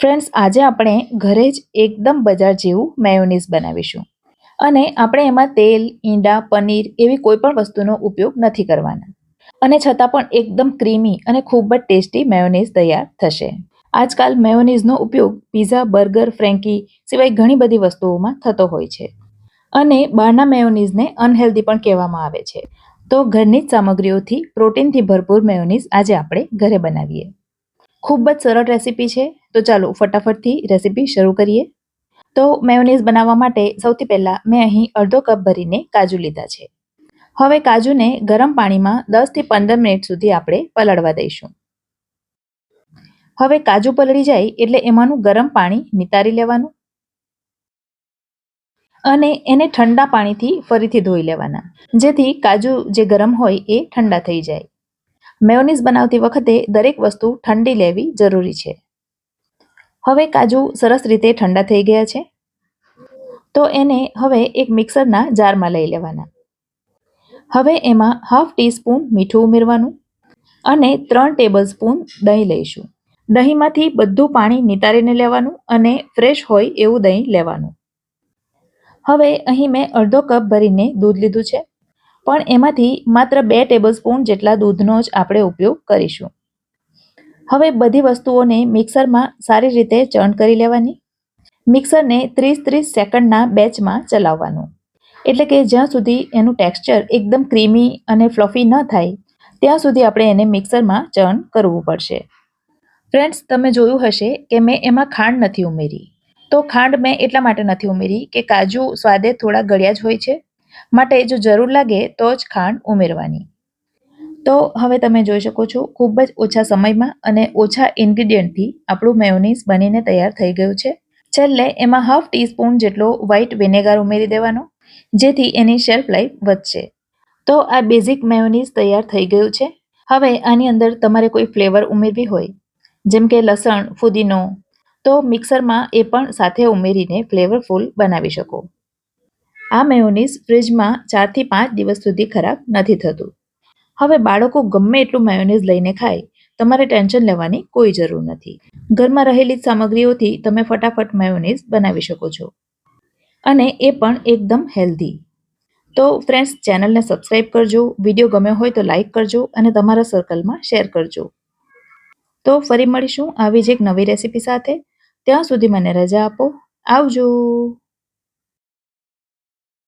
Friends, આજે આપણે ઘરે જ એકદમ બજાર જેવું મેયોનીઝ બનાવીશું. અને આપણે એમાં તેલ, ઈંડા, પનીર એવી કોઈ પણ વસ્તુનો ઉપયોગ નથી કરવાના. અને છતાં પણ એકદમ ક્રીમી અને ખૂબ જ ટેસ્ટી મેયોનીઝ તૈયાર થશે. આજકાલ મેયોનીઝનો ઉપયોગ પીઝા, બર્ગર, ફ્રેન્કી સિવાય ઘણી બધી વસ્તુઓમાં થતો હોય છે. અને બહારના મેયોનીઝને અનહેલ્ધી પણ કહેવામાં આવે છે. તો ઘરની જ સામગ્રીઓથી પ્રોટીનથી ભરપૂર મેયોનીઝ આજે આપણે ઘરે બનાવીએ. ખૂબ જ સરળ રેસીપી છે, તો ચાલો ફટાફટથી રેસીપી શરૂ કરીએ. તો મેયોનીઝ બનાવવા માટે સૌથી પહેલાં મેં અહીં અડધો કપ ભરીને કાજુ લીધા છે. હવે કાજુને ગરમ પાણીમાં 10 થી 15 મિનિટ સુધી આપણે પલાળવા દઈશું. હવે કાજુ પલળી જાય એટલે એમાંનું ગરમ પાણી નિતારી લેવાનું અને એને ઠંડા પાણીથી ફરીથી ધોઈ લેવાના, જેથી કાજુ જે ગરમ હોય એ ઠંડા થઈ જાય. મેયોનીઝ બનાવતી વખતે દરેક વસ્તુ ઠંડી લેવી જરૂરી છે. હવે કાજુ સરસ રીતે ઠંડા થઈ ગયા છે, તો એને હવે એક મિક્સરના જારમાં લઈ લેવાના. હવે એમાં હાફ ટીસ્પૂન મીઠું ઉમેરવાનું અને 3 ટેબલ સ્પૂન દહીં લઈશું. દહીંમાંથી બધું પાણી નિતારીને લેવાનું અને ફ્રેશ હોય એવું દહીં લેવાનું. હવે અહીં મેં અડધો કપ ભરીને દૂધ લીધું છે, પણ એમાંથી માત્ર 2 ટેબલ સ્પૂન જેટલા દૂધનો જ આપણે ઉપયોગ કરીશું. હવે બધી વસ્તુઓને મિક્સરમાં સારી રીતે ચર્ન કરી લેવાની. મિક્સરને 30-30 સેકન્ડના બેચમાં ચલાવવાનું, એટલે કે જ્યાં સુધી એનું ટેક્સચર એકદમ ક્રીમી અને ફ્લફી ન થાય ત્યાં સુધી આપણે એને મિક્સરમાં ચર્ન કરવું પડશે. ફ્રેન્ડ્સ, તમે જોયું હશે કે મેં એમાં ખાંડ નથી ઉમેરી. તો ખાંડ મેં એટલા માટે નથી ઉમેરી કે કાજુ સ્વાદે થોડા ગળ્યા જ હોય છે, માટે જો જરૂર લાગે તો જ ખાંડ ઉમેરવાની. તો હવે તમે જોઈ શકો છો, ખૂબ જ ઓછા સમયમાં અને ઓછા ઇન્ગ્રીડિયન્ટથી આપણું મેયોનીઝ બનીને તૈયાર થઈ ગયું છે. છેલ્લે એમાં હાફ ટીસ્પૂન જેટલો વ્હાઈટ વિનેગર ઉમેરી દેવાનો, જેથી એની શેલ્ફ લાઈફ વધશે. તો આ બેઝિક મેયોનીઝ તૈયાર થઈ ગયું છે. હવે આની અંદર તમારે કોઈ ફ્લેવર ઉમેરવી હોય, જેમ કે લસણ, ફુદીનો, તો મિક્સરમાં એ પણ સાથે ઉમેરીને ફ્લેવરફુલ બનાવી શકો. આ મેયોનીઝ ફ્રીજમાં 4 થી 5 દિવસ સુધી ખરાબ નથી થતું. હવે બાળકો ગમે એટલું મેયોનીઝ લઈને ખાય, તમારે ટેન્શન લેવાની કોઈ જરૂર નથી. ઘરમાં રહેલી સામગ્રીઓથી તમે ફટાફટ મેયોનીઝ બનાવી શકો છો, અને એ પણ એકદમ હેલ્ધી. તો ફ્રેન્ડ્સ, ચેનલને સબસ્ક્રાઈબ કરજો, વિડીયો ગમ્યો હોય તો લાઈક કરજો અને તમારા સર્કલમાં શેર કરજો. તો ફરી મળીશું આવી જ એક નવી રેસીપી સાથે. ત્યાં સુધી મને રજા આપો. આવજો.